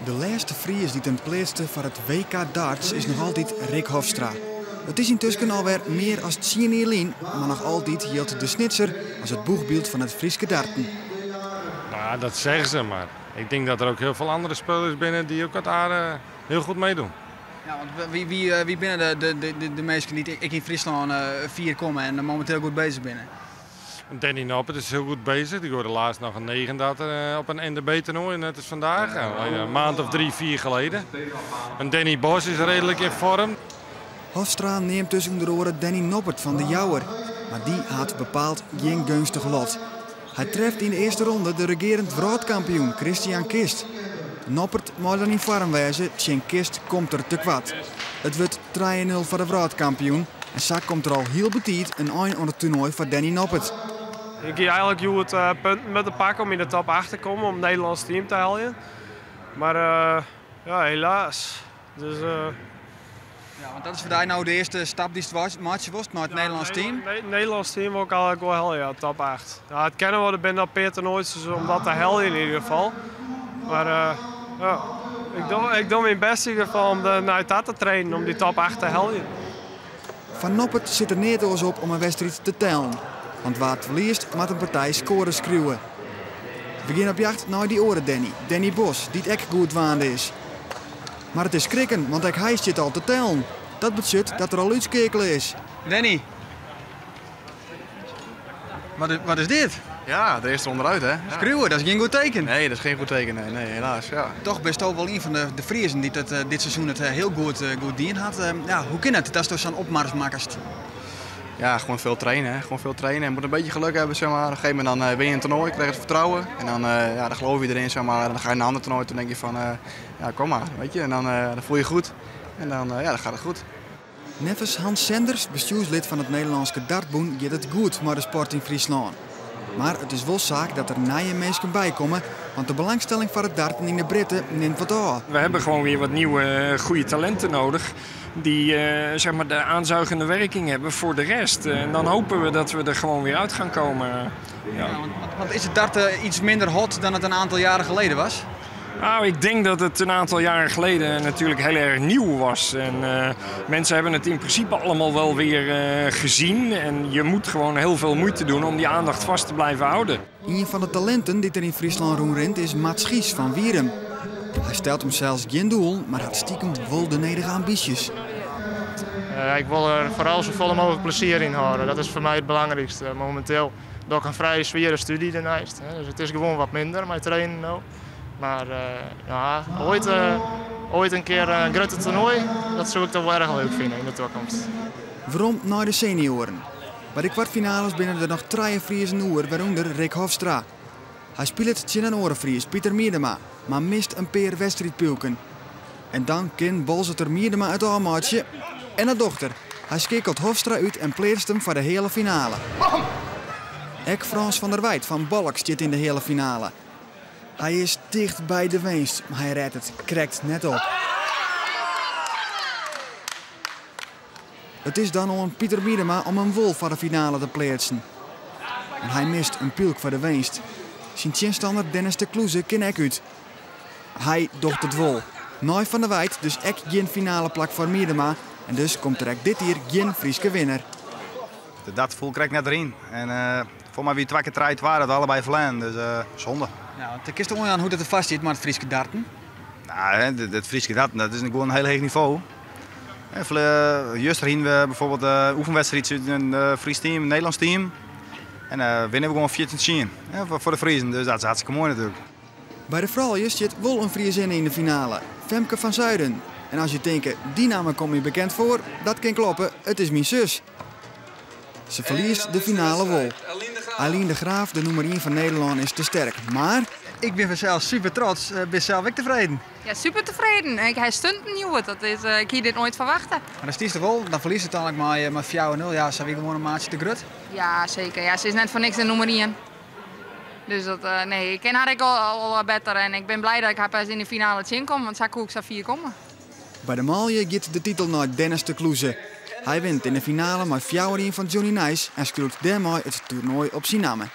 De laatste Fries die ten plaatste voor het WK darts is nog altijd Rick Hofstra. Het is intussen alweer meer als 10 jaar geleden, maar nog altijd hield de Snitser als het boegbeeld van het Frieske darten. Nou, dat zeggen ze maar. Ik denk dat er ook heel veel andere spelers binnen die ook daar heel goed meedoen. Ja, want wie binnen de meesten die ik in Friesland 4 komen en momenteel goed bezig binnen? Danny Noppert is heel goed bezig. Die hoorde laatst nog een 9 op een NDB-toernooi, net als vandaag. Een maand of 3, 4 geleden. En Danny Bos is redelijk in vorm. Hofstra neemt tussen de oren Danny Noppert van de Jouwer. Maar die had bepaald geen gunstig lot. Hij treft in de eerste ronde de regerend wereldkampioen Christian Kist. Noppert moet dan in vorm wezen, Tjen Kist komt er te kwad. Het wordt 3-0 voor de wereldkampioen. En zo komt er al heel betiet een eind aan het toernooi voor Danny Noppert. Ik ga eigenlijk het punten met de pak om in de top 8 te komen om het Nederlands team te halen. Maar ja, helaas. Dus, ja, want dat is voor jou nou de eerste stap die het match was naar het Nederlands team? Het Nederlands team wil ik eigenlijk wel halen, ja, top 8. Ja, het kennen we binnen dat Peter nooit om dat te halen in ieder geval. Maar ja, ik doe mijn best in ieder geval om naar dat te trainen, om die top 8 te halen. Van Noppert zit er niet eens op om een wedstrijd te tellen. Want waar het verliest, moet een partij scoren schreeuwen. We gaan op jacht naar die oren Danny Bos, die het echt goed waande is. Maar het is schrikken, want hij zit al te tellen. Dat betekent dat er al uitskekelen is. Danny, wat is dit? Ja, de eerste onderuit hè. Schreeuwen, dat is geen goed teken. Nee, dat is geen goed teken, nee helaas. Ja. Toch best ook wel een van de Friesen die dit seizoen het heel goed dien had. Ja, hoe kan het? Dat is toch zo'n opmarsmakkerst. Ja, gewoon veel trainen. Hè. Gewoon veel trainen. Je moet een beetje geluk hebben, zeg maar. Op een gegeven moment dan win je een toernooi, krijg je het vertrouwen. En dan, ja, dan geloof je erin, zeg maar. En dan ga je naar een ander toernooi, toen denk je van, ja, kom maar, weet je. En dan voel je je goed. En dan, ja, dan gaat het goed. Nevens Hans Senders, bestuurslid van het Nederlandse dartboen, gaat het goed met de sport in Friesland. Maar het is wel zaak dat er nieuwe mensen bij komen, want de belangstelling voor het darten in de Britten neemt wat af. We hebben gewoon weer wat nieuwe, goede talenten nodig die zeg maar de aanzuigende werking hebben voor de rest. En dan hopen we dat we er gewoon weer uit gaan komen. Ja. Ja, want is het darten iets minder hot dan het een aantal jaren geleden was? Nou, ik denk dat het een aantal jaren geleden natuurlijk heel erg nieuw was. En mensen hebben het in principe allemaal wel weer gezien. En je moet gewoon heel veel moeite doen om die aandacht vast te blijven houden. Een van de talenten die er in Friesland rondrent is Mats Schies van Wierum. Hij stelt hem zelfs geen doel, maar had stiekem wel de nederige ambities. Ik wil er vooral zoveel mogelijk plezier in houden. Dat is voor mij het belangrijkste. Momenteel doe ik een vrij zware studie daarnaast. Dus het is gewoon wat minder met trainen nou. Maar ja, ooit een keer een grote toernooi, dat zou ik toch wel erg leuk vinden in de toekomst. Waarom naar de senioren? Bij de kwartfinales binnen er nog 3 Friesen oer, waaronder Rick Hofstra. Hij speelt tegen een orenfries, Pieter Miedema, maar mist een paar wedstrijdpulken. En dan kan Bolzeter Miedema uit de armaatje en een dochter. Hij schakelt Hofstra uit en plaatst hem voor de hele finale. Ek Frans van der Wijt van Balk zit in de hele finale. Hij is dicht bij de winst, maar hij redt het, krijgt net op. Het is dan aan Pieter Miedema om een wol voor de finale te plaatsen. En hij mist een pulk voor de winst. Zijn tegenstander Dennis de Kloeze kan ek uit. Hij docht het wol. Nooit van der Wijt, dus ek geen finale plak voor Miedema. En dus komt er dit hier geen Frieske winnaar. Dat voel krijg ik net erin. En voor mij wie 2 keer strijd waren, dat allebei verlenen. Dus zonde. Ja, het is toch aan hoe het er vast zit met het Frieske darten? Nou, het Frieske darten, dat is gewoon een heel hoog niveau. Juist heen we bijvoorbeeld een oefenwedstrijd in een Fries team, een Nederlands team. En winnen we gewoon 14-10 voor de Friesen. Dus dat is hartstikke mooi natuurlijk. Bij de vrouwen zit wel een Friesin in de finale. Femke van Zuiden. En als je denkt, die naam komt me bekend voor, dat kan kloppen, het is mijn zus. Ze verliest de finale wel. Aline de Graaf, de nummer 1 van Nederland, is te sterk. Maar ik ben vanzelf super trots. Ben zelf ook tevreden. Ja, super tevreden. Hij stunt nieuw. Ik hier dit nooit verwachten. Maar dat is de wel. Dan verliest het eigenlijk maar 4-0. Ja, ze hebben gewoon een maatje te grut. Ja, zeker. Ja, ze is net voor niks de nummer 1. Dus nee, ik ken haar al beter. En ik ben blij dat ik haar pas in de finale kom. Want zo kon ik 4 komen. Bij de Malje gaat de titel naar Dennis de Kloeze. Hij wint in de finale met 4-1 van Johnny Nijs en schreeuwt daarmee het toernooi op zijn namen.